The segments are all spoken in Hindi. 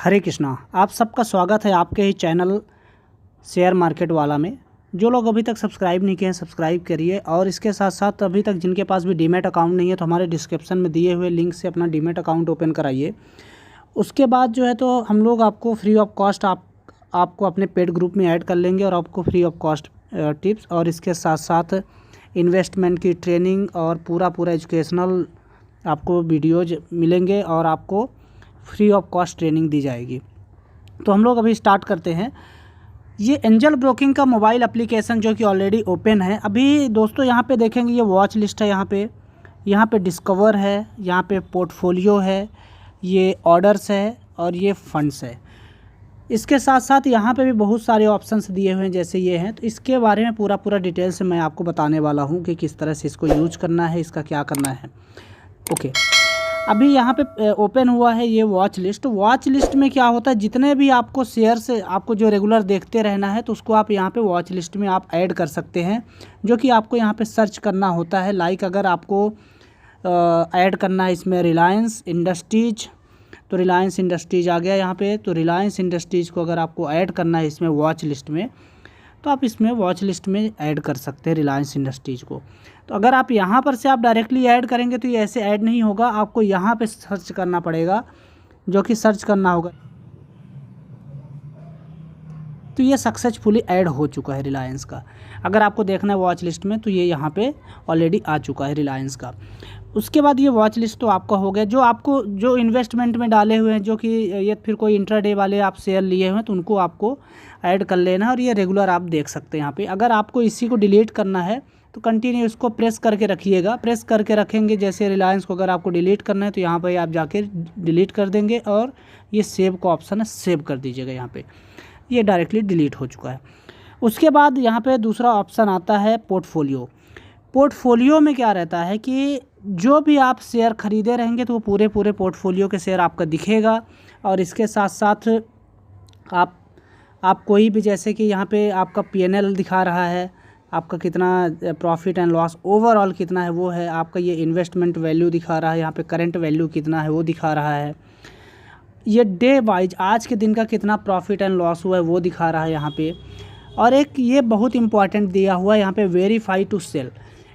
हरे कृष्णा। आप सबका स्वागत है आपके ही चैनल शेयर मार्केट वाला में। जो लोग अभी तक सब्सक्राइब नहीं किए हैं सब्सक्राइब करिए, और इसके साथ साथ अभी तक जिनके पास भी डीमैट अकाउंट नहीं है तो हमारे डिस्क्रिप्शन में दिए हुए लिंक से अपना डीमैट अकाउंट ओपन कराइए। उसके बाद जो है तो हम लोग आपको फ्री ऑफ कॉस्ट आपको अपने पेड ग्रुप में ऐड कर लेंगे और आपको फ्री ऑफ कॉस्ट टिप्स और इसके साथ साथ इन्वेस्टमेंट की ट्रेनिंग और पूरा एजुकेशनल आपको वीडियोज मिलेंगे और आपको फ्री ऑफ कॉस्ट ट्रेनिंग दी जाएगी। तो हम लोग अभी स्टार्ट करते हैं। ये एंजल ब्रोकिंग का मोबाइल एप्लीकेशन जो कि ऑलरेडी ओपन है। अभी दोस्तों यहाँ पे देखेंगे ये वॉच लिस्ट है, यहाँ पे डिस्कवर है, यहाँ पे पोर्टफोलियो है, ये ऑर्डर्स है और ये फंड्स है। इसके साथ साथ यहाँ पे भी बहुत सारे ऑप्शंस दिए हुए हैं जैसे ये हैं। तो इसके बारे में पूरा डिटेल से मैं आपको बताने वाला हूँ कि किस तरह से इसको यूज करना है, इसका क्या करना है। ओके, अभी यहाँ पे ओपन हुआ है ये वॉच लिस्ट। वॉच लिस्ट में क्या होता है, जितने भी आपको शेयर से आपको जो रेगुलर देखते रहना है तो उसको आप यहाँ पे वॉच लिस्ट में आप ऐड कर सकते हैं, जो कि आपको यहाँ पे सर्च करना होता है। लाइक अगर आपको ऐड करना है इसमें रिलायंस इंडस्ट्रीज, तो रिलायंस इंडस्ट्रीज आ गया यहाँ पे। तो रिलायंस इंडस्ट्रीज को अगर आपको ऐड करना है इसमें वॉच लिस्ट में तो आप इसमें वॉच लिस्ट में ऐड कर सकते हैं रिलायंस इंडस्ट्रीज को। तो अगर आप यहाँ पर से आप डायरेक्टली ऐड करेंगे तो ये ऐसे ऐड नहीं होगा, आपको यहाँ पे सर्च करना पड़ेगा, जो कि सर्च करना होगा। तो ये सक्सेसफुली ऐड हो चुका है रिलायंस का। अगर आपको देखना है वॉच लिस्ट में तो ये यहाँ पे ऑलरेडी आ चुका है रिलायंस का। उसके बाद ये वॉच लिस्ट तो आपका हो गया। जो आपको जो इन्वेस्टमेंट में डाले हुए हैं, जो कि ये फिर कोई इंट्राडे वाले आप शेयर लिए हुए हैं तो उनको आपको ऐड कर लेना है और ये रेगुलर आप देख सकते हैं यहाँ पे। अगर आपको इसी को डिलीट करना है तो कंटिन्यू इसको प्रेस करके रखिएगा। प्रेस करके रखेंगे, जैसे रिलायंस को अगर आपको डिलीट करना है तो यहाँ पर आप जाके डिलीट कर देंगे और ये सेव का ऑप्शन है, सेव कर दीजिएगा। यहाँ पे ये डायरेक्टली डिलीट हो चुका है। उसके बाद यहाँ पे दूसरा ऑप्शन आता है पोर्टफोलियो। पोर्टफोलियो में क्या रहता है कि जो भी आप शेयर खरीदे रहेंगे तो वो पूरे पोर्टफोलियो के शेयर आपका दिखेगा। और इसके साथ साथ आप कोई भी, जैसे कि यहाँ पे आपका P&L दिखा रहा है, आपका कितना प्रॉफिट एंड लॉस ओवरऑल कितना है वो है, आपका ये इन्वेस्टमेंट वैल्यू दिखा रहा है, यहाँ पे करंट वैल्यू कितना है वो दिखा रहा है, ये डे वाइज आज के दिन का कितना प्रॉफिट एंड लॉस हुआ है वो दिखा रहा है यहाँ पे। और एक ये बहुत इंपॉर्टेंट दिया हुआ है यहाँ पे वेरीफाई टू सेल।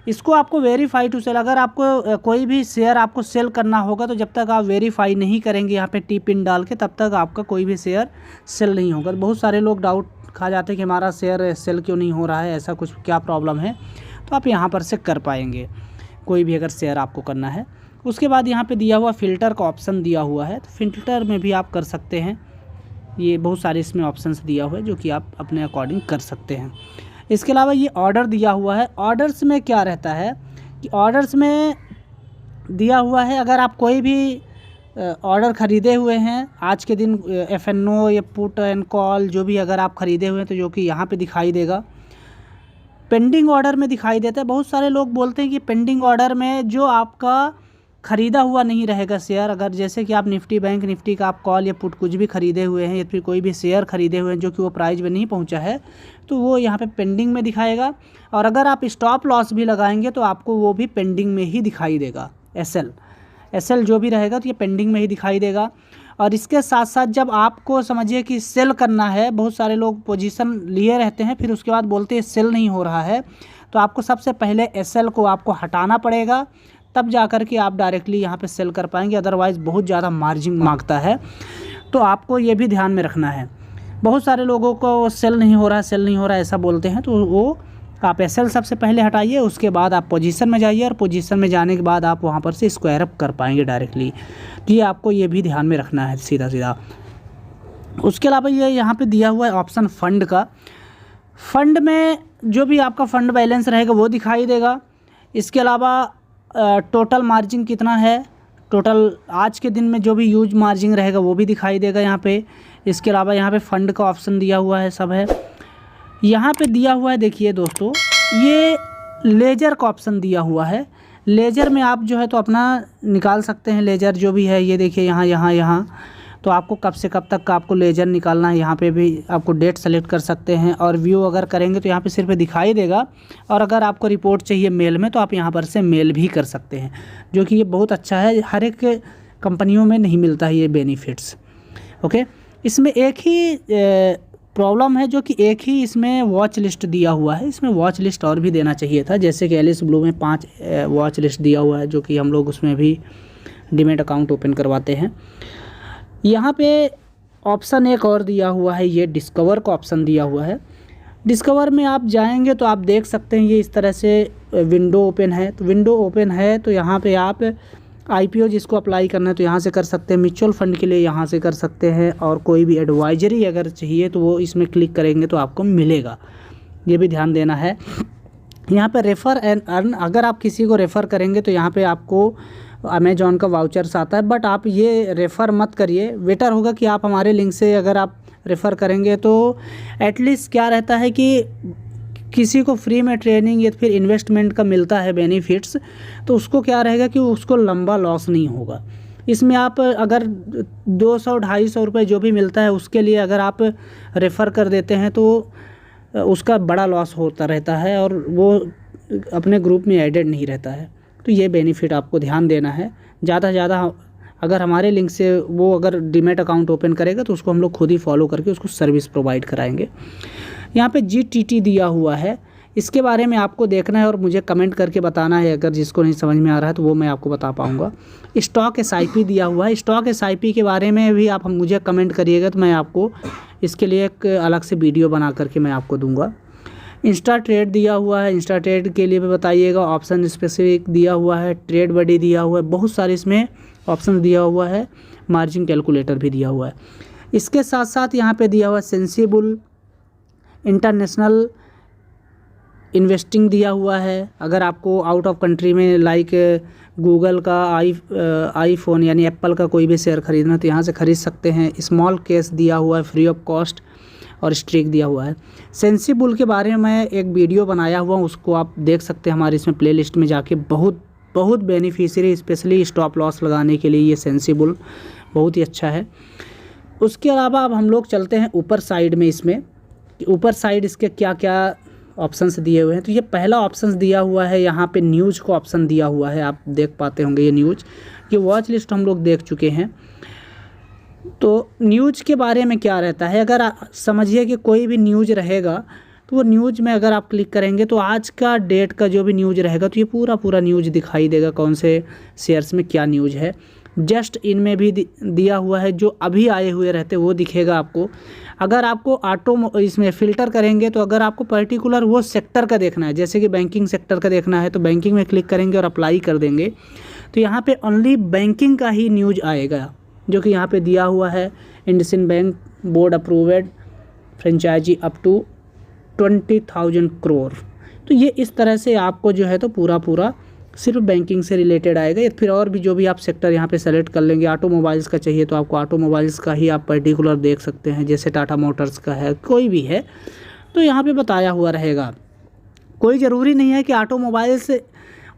इसको आपको वेरीफाई टू सेल, अगर आपको कोई भी शेयर आपको सेल करना होगा तो जब तक आप वेरीफाई नहीं करेंगे यहाँ पे टी पिन डाल के, तब तक आपका कोई भी शेयर सेल नहीं होगा। बहुत सारे लोग डाउट खा जाते हैं कि हमारा शेयर सेल क्यों नहीं हो रहा है, ऐसा कुछ क्या प्रॉब्लम है। तो आप यहाँ पर से कर पाएंगे कोई भी अगर शेयर आपको करना है। उसके बाद यहाँ पे दिया हुआ फ़िल्टर का ऑप्शन दिया हुआ है, तो फ़िल्टर में भी आप कर सकते हैं। ये बहुत सारे इसमें ऑप्शंस दिया हुआ है जो कि आप अपने अकॉर्डिंग कर सकते हैं। इसके अलावा ये ऑर्डर दिया हुआ है। ऑर्डर्स में क्या रहता है कि ऑर्डर्स में दिया हुआ है, अगर आप कोई भी ऑर्डर ख़रीदे हुए हैं आज के दिन, F&O या पुट एंड कॉल जो भी अगर आप ख़रीदे हुए हैं तो जो कि यहाँ पे दिखाई देगा, पेंडिंग ऑर्डर में दिखाई देता है। बहुत सारे लोग बोलते हैं कि पेंडिंग ऑर्डर में जो आपका ख़रीदा हुआ नहीं रहेगा शेयर, अगर जैसे कि आप निफ्टी बैंक निफ्टी का आप कॉल या पुट कुछ भी ख़रीदे हुए हैं या फिर कोई भी शेयर ख़रीदे हुए हैं जो कि वो प्राइस में नहीं पहुंचा है, तो वो यहाँ पे पेंडिंग में दिखाएगा। और अगर आप स्टॉप लॉस भी लगाएंगे तो आपको वो भी पेंडिंग में ही दिखाई देगा। एसएल जो भी रहेगा तो ये पेंडिंग में ही दिखाई देगा। और इसके साथ साथ जब आपको समझिए कि सेल करना है, बहुत सारे लोग पोजीशन लिए रहते हैं फिर उसके बाद बोलते हैं सेल नहीं हो रहा है, तो आपको सबसे पहले एसएल को आपको हटाना पड़ेगा, तब जा कर के आप डायरेक्टली यहाँ पे सेल कर पाएंगे। अदरवाइज़ बहुत ज़्यादा मार्जिन मांगता है, तो आपको ये भी ध्यान में रखना है। बहुत सारे लोगों को सेल नहीं हो रहा है ऐसा बोलते हैं, तो वो आप एसएल सबसे पहले हटाइए, उसके बाद आप पोजीशन में जाइए और पोजीशन में जाने के बाद आप वहाँ पर से स्क्वायर अप कर पाएंगे डायरेक्टली। तो ये आपको ये भी ध्यान में रखना है सीधा। उसके अलावा ये यहाँ पे दिया हुआ है ऑप्शन फंड का। फंड में जो भी आपका फंड बैलेंस रहेगा वो दिखाई देगा। इसके अलावा टोटल मार्जिन कितना है, टोटल आज के दिन में जो भी यूज मार्जिन रहेगा वो भी दिखाई देगा यहाँ पे। इसके अलावा यहाँ पे फंड का ऑप्शन दिया हुआ है, सब है यहाँ पे दिया हुआ है। देखिए दोस्तों, ये लेजर का ऑप्शन दिया हुआ है। लेजर में आप जो है तो अपना निकाल सकते हैं लेजर जो भी है। ये देखिए यहाँ तो आपको कब से कब तक का आपको लेजर निकालना है, यहाँ पे भी आपको डेट सेलेक्ट कर सकते हैं। और व्यू अगर करेंगे तो यहाँ पे सिर्फ दिखाई देगा। और अगर आपको रिपोर्ट चाहिए मेल में तो आप यहाँ पर से मेल भी कर सकते हैं, जो कि ये बहुत अच्छा है। हर एक कंपनियों में नहीं मिलता है ये बेनिफिट्स। ओके, इसमें एक ही प्रॉब्लम है जो कि एक ही इसमें वॉच लिस्ट दिया हुआ है। इसमें वॉच लिस्ट और भी देना चाहिए था, जैसे कि एलिस ब्लू में 5 वॉच लिस्ट दिया हुआ है, जो कि हम लोग उसमें भी डीमैट अकाउंट ओपन करवाते हैं। यहाँ पे ऑप्शन एक और दिया हुआ है, ये डिस्कवर का ऑप्शन दिया हुआ है। डिस्कवर में आप जाएंगे तो आप देख सकते हैं ये इस तरह से विंडो ओपन है। तो विंडो ओपन है तो यहाँ पे आप आईपीओ जिसको अप्लाई करना है तो यहाँ से कर सकते हैं, म्यूचुअल फंड के लिए यहाँ से कर सकते हैं, और कोई भी एडवाइजरी अगर चाहिए तो वो इसमें क्लिक करेंगे तो आपको मिलेगा, ये भी ध्यान देना है। यहाँ पे रेफ़र एंड अर्न, अगर आप किसी को रेफ़र करेंगे तो यहाँ पे आपको अमेजॉन का वाउचर्स आता है, बट आप ये रेफ़र मत करिए। बेटर होगा कि आप हमारे लिंक से अगर आप रेफ़र करेंगे तो एटलीस्ट क्या रहता है कि किसी को फ्री में ट्रेनिंग या फिर इन्वेस्टमेंट का मिलता है बेनिफिट्स, तो उसको क्या रहेगा कि उसको लंबा लॉस नहीं होगा। इसमें आप अगर 200-250 रुपये जो भी मिलता है उसके लिए अगर आप रेफ़र कर देते हैं तो उसका बड़ा लॉस होता रहता है और वो अपने ग्रुप में एडेड नहीं रहता है। तो ये बेनिफिट आपको ध्यान देना है। ज़्यादा से ज़्यादा अगर हमारे लिंक से वो अगर डीमैट अकाउंट ओपन करेगा तो उसको हम लोग खुद ही फॉलो करके उसको सर्विस प्रोवाइड कराएंगे। यहाँ पे GTT दिया हुआ है, इसके बारे में आपको देखना है और मुझे कमेंट करके बताना है, अगर जिसको नहीं समझ में आ रहा है तो वो मैं आपको बता पाऊँगा। स्टॉक SIP दिया हुआ है, स्टॉक SIP के बारे में भी आप मुझे कमेंट करिएगा तो मैं आपको इसके लिए एक अलग से वीडियो बना करके मैं आपको दूँगा। इंस्टा ट्रेड दिया हुआ है, इंस्टा ट्रेड के लिए भी बताइएगा। ऑप्शन स्पेसिफिक दिया हुआ है, ट्रेड बडी दिया हुआ है, बहुत सारे इसमें ऑप्शन दिया हुआ है, मार्जिन कैलकुलेटर भी दिया हुआ है। इसके साथ साथ यहाँ पे दिया हुआ है सेंसिबल इंटरनेशनल इन्वेस्टिंग दिया हुआ है। अगर आपको आउट ऑफ कंट्री में लाइक गूगल का आईफोन यानी एप्पल का कोई भी शेयर खरीदना तो यहाँ से खरीद सकते हैं। स्मॉल केस दिया हुआ है, फ्री ऑफ कॉस्ट, और स्ट्रीक दिया हुआ है। सेंसिबल के बारे में मैं एक वीडियो बनाया हुआ, उसको आप देख सकते हैं हमारे इसमें प्लेलिस्ट में जाके। बहुत बेनिफिशियरी, स्पेशली स्टॉप लॉस लगाने के लिए ये सेंसिबल बहुत ही अच्छा है। उसके अलावा अब हम लोग चलते हैं ऊपर साइड में। इसमें ऊपर साइड इसके क्या क्या ऑप्शंस दिए हुए हैं। तो ये पहला ऑप्शंस दिया हुआ है, यहाँ पे न्यूज़ को ऑप्शन दिया हुआ है, आप देख पाते होंगे ये न्यूज़। ये वॉच लिस्ट हम लोग देख चुके हैं। तो न्यूज़ के बारे में क्या रहता है, अगर समझिए कि कोई भी न्यूज़ रहेगा तो वो न्यूज़ में अगर आप क्लिक करेंगे तो आज का डेट का जो भी न्यूज़ रहेगा तो ये पूरा न्यूज़ दिखाई देगा, कौन से शेयर्स में क्या न्यूज़ है। जस्ट इनमें भी दिया हुआ है, जो अभी आए हुए रहते वो दिखेगा आपको। अगर आपको इसमें फ़िल्टर करेंगे तो अगर आपको पर्टिकुलर वो सेक्टर का देखना है, जैसे कि बैंकिंग सेक्टर का देखना है तो बैंकिंग में क्लिक करेंगे और अप्लाई कर देंगे तो यहाँ पे ओनली बैंकिंग का ही न्यूज़ आएगा, जो कि यहाँ पे दिया हुआ है। IndusInd bank board approved franchisee up to 20,000 crore. तो ये इस तरह से आपको जो है तो पूरा सिर्फ बैंकिंग से रिलेटेड आएगा, या फिर और भी जो भी आप सेक्टर यहाँ पे सेलेक्ट कर लेंगे। ऑटोमोबाइल्स का चाहिए तो आपको ऑटोमोबाइल्स का ही आप पर्टिकुलर देख सकते हैं, जैसे टाटा मोटर्स का है, कोई भी है तो यहाँ पे बताया हुआ रहेगा। कोई ज़रूरी नहीं है कि ऑटोमोबाइल्स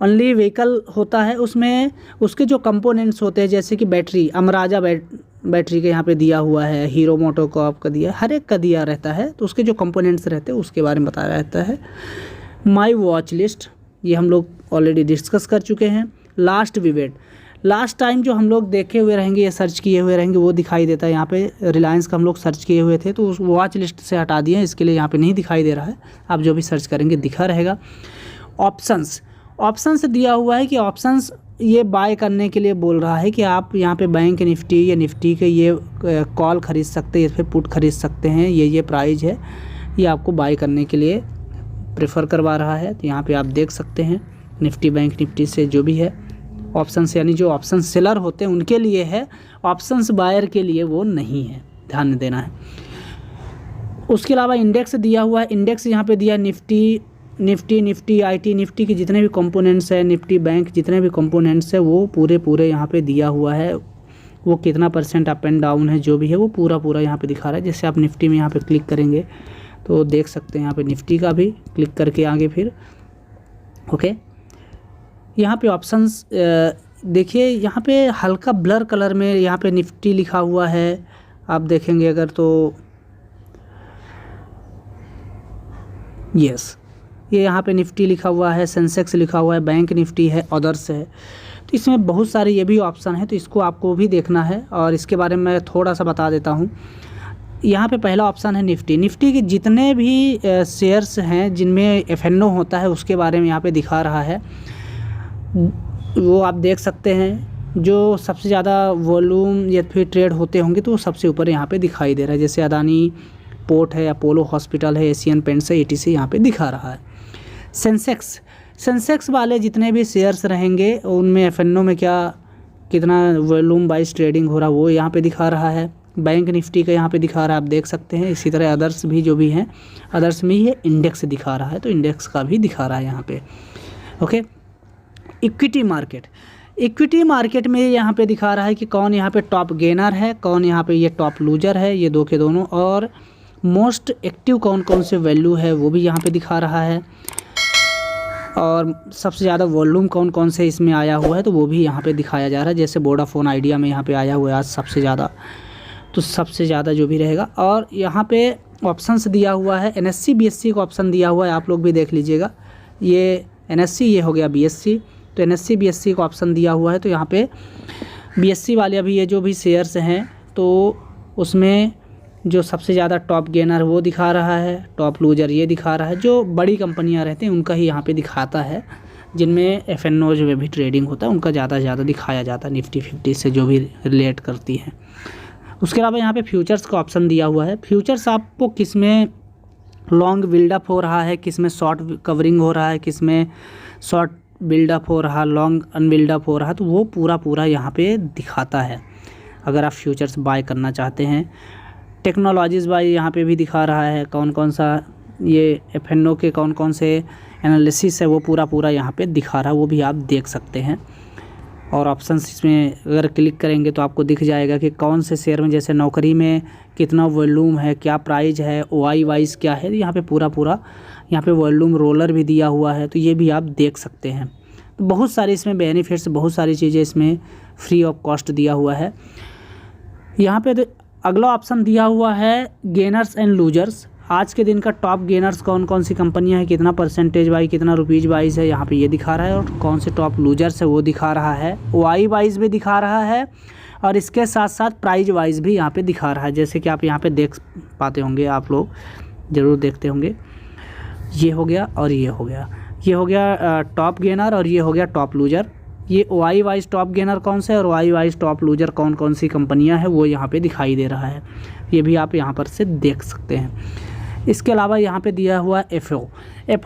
ओनली व्हीकल होता है, उसमें उसके जो कंपोनेंट्स होते हैं जैसे कि बैटरी, अमराजा बैटरी के यहाँ पे दिया हुआ है, हीरो मोटोकॉर्प का दिया, हर एक का दिया रहता है। तो उसके जो कंपोनेंट्स रहते हैं उसके बारे में बताया रहता है। माई वॉच लिस्ट ये हम लोग ऑलरेडी डिस्कस कर चुके हैं। लास्ट विवेट, लास्ट टाइम जो हम लोग देखे हुए रहेंगे या सर्च किए हुए रहेंगे वो दिखाई देता है। यहाँ पे रिलायंस का हम लोग सर्च किए हुए थे तो उस वॉच लिस्ट से हटा दिए, इसके लिए यहाँ पे नहीं दिखाई दे रहा है। आप जो भी सर्च करेंगे दिखा रहेगा। ऑप्शंस दिया हुआ है कि ऑप्शंस ये बाय करने के लिए बोल रहा है कि आप यहाँ पे बैंक निफ्टी या निफ्टी के ये कॉल ख़रीद सकते हैं या फिर पुट ख़रीद सकते हैं, ये प्राइस है, ये आपको बाय करने के लिए प्रेफर करवा रहा है। तो यहाँ पे आप देख सकते हैं निफ्टी बैंक निफ्टी से जो भी है ऑप्शंस, यानी जो ऑप्शन सेलर होते हैं उनके लिए है, ऑप्शंस बायर के लिए वो नहीं है, ध्यान देना है। उसके अलावा इंडेक्स दिया हुआ है। इंडेक्स यहाँ पे दिया निफ्टी IT निफ्टी के जितने भी कंपोनेंट्स है, निफ्टी बैंक जितने भी कंपोनेंट्स है वो पूरे यहाँ पे दिया हुआ है। वो कितना % अप एंड डाउन है जो भी है वो पूरा यहाँ पे दिखा रहा है। जैसे आप निफ्टी में यहाँ पे क्लिक करेंगे तो देख सकते हैं यहाँ पे निफ्टी का भी क्लिक करके आगे फिर ओके। यहाँ पे ऑप्शंस देखिए, यहाँ पे हल्का ब्लर कलर में यहाँ पे निफ्टी लिखा हुआ है, आप देखेंगे अगर तो यस ये यहाँ पे निफ्टी लिखा हुआ है, सेंसेक्स लिखा हुआ है, बैंक निफ्टी है, अदर्स है। तो इसमें बहुत सारे ये भी ऑप्शन है, तो इसको आपको भी देखना है और इसके बारे में मैं थोड़ा सा बता देता हूँ। यहाँ पे पहला ऑप्शन है निफ्टी। निफ्टी के जितने भी शेयर्स हैं जिनमें FNO होता है उसके बारे में यहाँ पे दिखा रहा है, वो आप देख सकते हैं। जो सबसे ज़्यादा वॉल्यूम या फिर ट्रेड होते होंगे तो वो सबसे ऊपर यहाँ पे दिखाई दे रहा है, जैसे अदानी पोर्ट है, अपोलो हॉस्पिटल है, एशियन पेंट्स है, ETC यहाँ पे दिखा रहा है। सेंसेक्स वाले जितने भी शेयर्स रहेंगे उनमें FNO में कितना वॉल्यूम वाइज ट्रेडिंग हो रहा है वो यहाँ पे दिखा रहा है। बैंक निफ्टी का यहाँ पे दिखा रहा है, आप देख सकते हैं। इसी तरह अदर्स भी जो भी हैं, अदर्स में ये इंडेक्स दिखा रहा है, तो इंडेक्स का भी दिखा रहा है यहाँ पे। ओके, इक्विटी मार्केट में यहाँ पे दिखा रहा है कि कौन यहाँ पे टॉप गेनर है, कौन यहाँ पे ये टॉप लूजर है, ये दो के दोनों। और मोस्ट एक्टिव कौन कौन से वैल्यू है वो भी यहाँ पे दिखा रहा है। और सबसे ज़्यादा वॉल्यूम कौन कौन से इसमें आया हुआ है तो वो भी यहाँ पे दिखाया जा रहा है। जैसे वोडाफोन आइडिया में यहाँ पे आया हुआ है आज सबसे ज़्यादा, तो सबसे ज़्यादा जो भी रहेगा। और यहाँ पे ऑप्शंस दिया हुआ है, NSE BSE का ऑप्शन दिया हुआ है, आप लोग भी देख लीजिएगा। ये NSE, ये हो गया BSE, तो NSE BSE का ऑप्शन दिया हुआ है। तो यहाँ पे BSE वाले अभी ये जो भी शेयर्स हैं तो उसमें जो सबसे ज़्यादा टॉप गेनर वो दिखा रहा है, टॉप लूजर ये दिखा रहा है। जो बड़ी कंपनियां रहती हैं उनका ही यहाँ पे दिखाता है, जिनमें FNOs में भी ट्रेडिंग होता है उनका ज़्यादा से ज़्यादा दिखाया जाता है, निफ्टी 50 से जो भी रिलेट करती हैं। उसके अलावा यहाँ पे फ्यूचर्स का ऑप्शन दिया हुआ है। फ्यूचर्स आपको किस में लॉन्ग बिल्डअप हो रहा है, किस में शॉर्ट कवरिंग हो रहा है, किस में शॉर्ट बिल्डअप हो रहा, लॉन्ग अनबिल्डअप हो रहा, तो वो पूरा यहाँ पे दिखाता है अगर आप फ्यूचर्स बाय करना चाहते हैं। टेक्नोलॉजीज़ बाय यहाँ पे भी दिखा रहा है, कौन कौन सा ये FNO के कौन कौन से एनालिसिस है वो पूरा यहाँ पे दिखा रहा है, वो भी आप देख सकते हैं। और ऑप्शंस इसमें अगर क्लिक करेंगे तो आपको दिख जाएगा कि कौन से शेयर में, जैसे नौकरी में कितना वॉल्यूम है, क्या प्राइस है, OI वाइज क्या है, यहाँ पे पूरा यहाँ पे वॉल्यूम रोलर भी दिया हुआ है, तो ये भी आप देख सकते हैं। तो बहुत सारे इसमें बेनिफिट्स, बहुत सारी चीज़ें इसमें फ्री ऑफ कॉस्ट दिया हुआ है। यहाँ पे अगला ऑप्शन दिया हुआ है गेनर्स एंड लूजर्स। आज के दिन का टॉप गेनर्स कौन कौन सी कंपनियां हैं, कितना परसेंटेज वाइज, कितना रुपीज़ वाइज है, यहाँ पे ये दिखा रहा है। और कौन से टॉप लूजर्स है वो दिखा रहा है, OI वाइज भी दिखा रहा है और इसके साथ साथ प्राइज वाइज भी यहाँ पे दिखा रहा है। जैसे कि आप यहाँ पे देख पाते होंगे, आप लोग ज़रूर देखते होंगे। ये हो गया और ये हो गया, ये हो गया टॉप गेनर और ये हो गया टॉप लूजर। ये OI वाइज टॉप गेनर कौन सा है और OI वाइज टॉप लूजर कौन कौन सी कंपनियां हैं वो यहाँ पे दिखाई दे रहा है, ये भी आप यहाँ पर से देख सकते हैं। इसके अलावा यहाँ पे दिया हुआ FO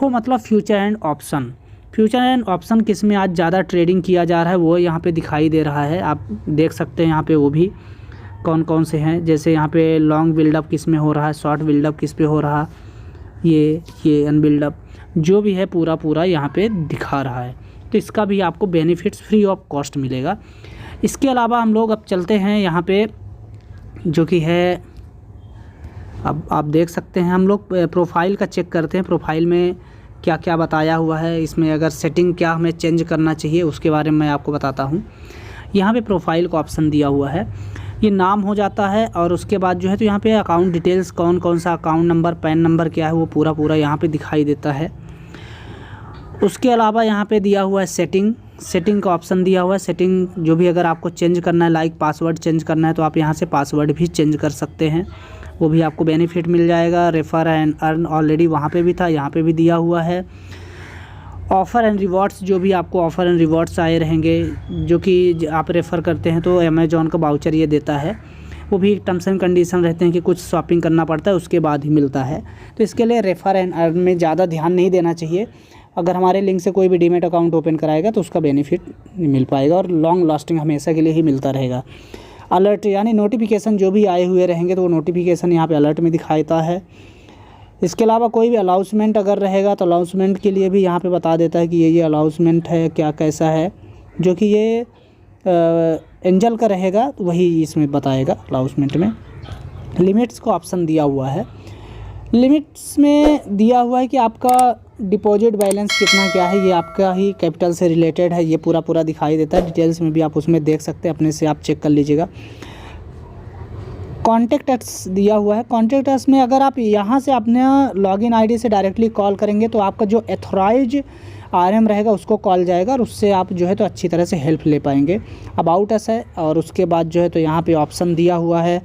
मतलब future and option. Future and option किस में आज ज़्यादा ट्रेडिंग किया जा रहा है वो यहाँ पे दिखाई दे रहा है, आप देख सकते हैं यहाँ पे वो भी कौन कौन से हैं। जैसे यहाँ पे लॉन्ग बिल्डअप किस में हो रहा है, शॉर्ट बिल्डअप किस पे हो रहा, ये अनबिल्डअप जो भी है पूरा यहाँ पे दिखा रहा है। तो इसका भी आपको बेनिफिट्स फ्री ऑफ कॉस्ट मिलेगा। इसके अलावा हम लोग अब चलते हैं यहाँ पे, जो कि है, अब आप देख सकते हैं, हम लोग प्रोफाइल का चेक करते हैं। प्रोफाइल में क्या क्या बताया हुआ है, इसमें अगर सेटिंग क्या हमें चेंज करना चाहिए उसके बारे में मैं आपको बताता हूँ। यहाँ पे प्रोफाइल का ऑप्शन दिया हुआ है, ये नाम हो जाता है और उसके बाद जो है तो यहाँ पे अकाउंट डिटेल्स, कौन कौन सा अकाउंट नंबर, पैन नंबर क्या है वो पूरा यहाँ पे दिखाई देता है। उसके अलावा यहाँ पे दिया हुआ है सेटिंग का ऑप्शन दिया हुआ है। सेटिंग जो भी अगर आपको चेंज करना है, लाइक पासवर्ड चेंज करना है तो आप यहाँ से पासवर्ड भी चेंज कर सकते हैं, वो भी आपको बेनिफिट मिल जाएगा। रेफर एंड अर्न ऑलरेडी वहाँ पे भी था, यहाँ पे भी दिया हुआ है। ऑफ़र एंड रिवॉर्ड्स, जो भी आपको ऑफ़र एंड रिवॉर्ड्स आए रहेंगे, जो कि आप रेफ़र करते हैं तो अमेज़ॉन का वाउचर ये देता है, वो भी टर्म्स एंड कंडीशन रहते हैं कि कुछ शॉपिंग करना पड़ता है उसके बाद ही मिलता है। तो इसके लिए रेफ़र एंड अर्न में ज़्यादा ध्यान नहीं देना चाहिए। अगर हमारे लिंक से कोई भी डीमेट अकाउंट ओपन कराएगा तो उसका बेनिफिट नहीं मिल पाएगा और लॉन्ग लास्टिंग हमेशा के लिए ही मिलता रहेगा। अलर्ट यानी नोटिफिकेशन जो भी आए हुए रहेंगे तो वो नोटिफिकेशन यहाँ पे अलर्ट में दिखाता है। इसके अलावा कोई भी अलाउंसमेंट अगर रहेगा तो अलाउंसमेंट के लिए भी यहाँ पे बता देता है कि ये अलाउंसमेंट है, क्या कैसा है, जो कि ये एंजल का रहेगा तो वही इसमें बताएगा अलाउंसमेंट में। लिमिट्स को ऑप्शन दिया हुआ है, लिमिट्स में दिया हुआ है कि आपका डिपॉजिट बैलेंस कितना क्या है, ये आपका ही कैपिटल से रिलेटेड है, ये पूरा दिखाई देता है। डिटेल्स में भी आप उसमें देख सकते हैं, अपने से आप चेक कर लीजिएगा। कॉन्टैक्ट अस दिया हुआ है। कॉन्टैक्ट अस में अगर आप यहाँ से अपने लॉगिन आईडी से डायरेक्टली कॉल करेंगे तो आपका जो एथोराइज आरएम रहेगा उसको कॉल जाएगा और उससे आप जो है तो अच्छी तरह से हेल्प ले पाएंगे। अबाउट अस है और उसके बाद जो है तो यहाँ पे ऑप्शन दिया हुआ है,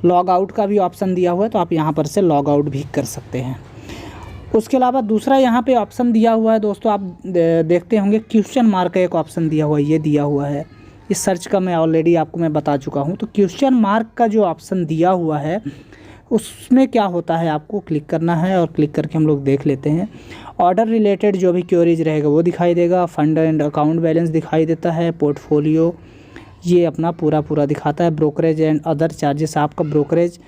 लॉग आउट का भी ऑप्शन दिया हुआ है, तो आप यहाँ पर से लॉग आउट भी कर सकते हैं। उसके अलावा दूसरा यहाँ पे ऑप्शन दिया हुआ है दोस्तों, आप देखते होंगे क्वेश्चन मार्क का एक ऑप्शन दिया हुआ है, ये दिया हुआ है। इस सर्च का मैं ऑलरेडी आपको मैं बता चुका हूँ। तो क्वेश्चन मार्क का जो ऑप्शन दिया हुआ है उसमें क्या होता है, आपको क्लिक करना है और क्लिक करके हम लोग देख लेते हैं। ऑर्डर रिलेटेड जो भी क्वेरीज रहेगा वो दिखाई देगा, फंड एंड अकाउंट बैलेंस दिखाई देता है, पोर्टफोलियो ये अपना पूरा दिखाता है, ब्रोकरेज एंड अदर चार्जेस, आपका ब्रोकरेज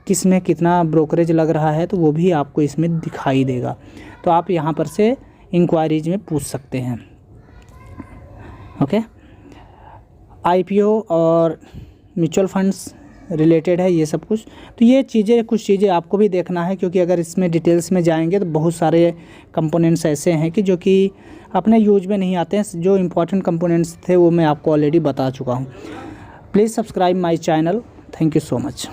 किस में कितना ब्रोकरेज लग रहा है तो वो भी आपको इसमें दिखाई देगा। तो आप यहाँ पर से इंक्वायरीज में पूछ सकते हैं। ओके, आईपीओ और म्यूचुअल फंड्स रिलेटेड है ये सब कुछ। तो ये चीज़ें कुछ चीज़ें आपको भी देखना है, क्योंकि अगर इसमें डिटेल्स में जाएंगे तो बहुत सारे कंपोनेंट्स ऐसे हैं कि जो कि अपने यूज में नहीं आते हैं। जो इम्पोर्टेंट कंपोनेंट्स थे वो मैं आपको ऑलरेडी बता चुका हूँ। Please subscribe my channel. Thank you so much.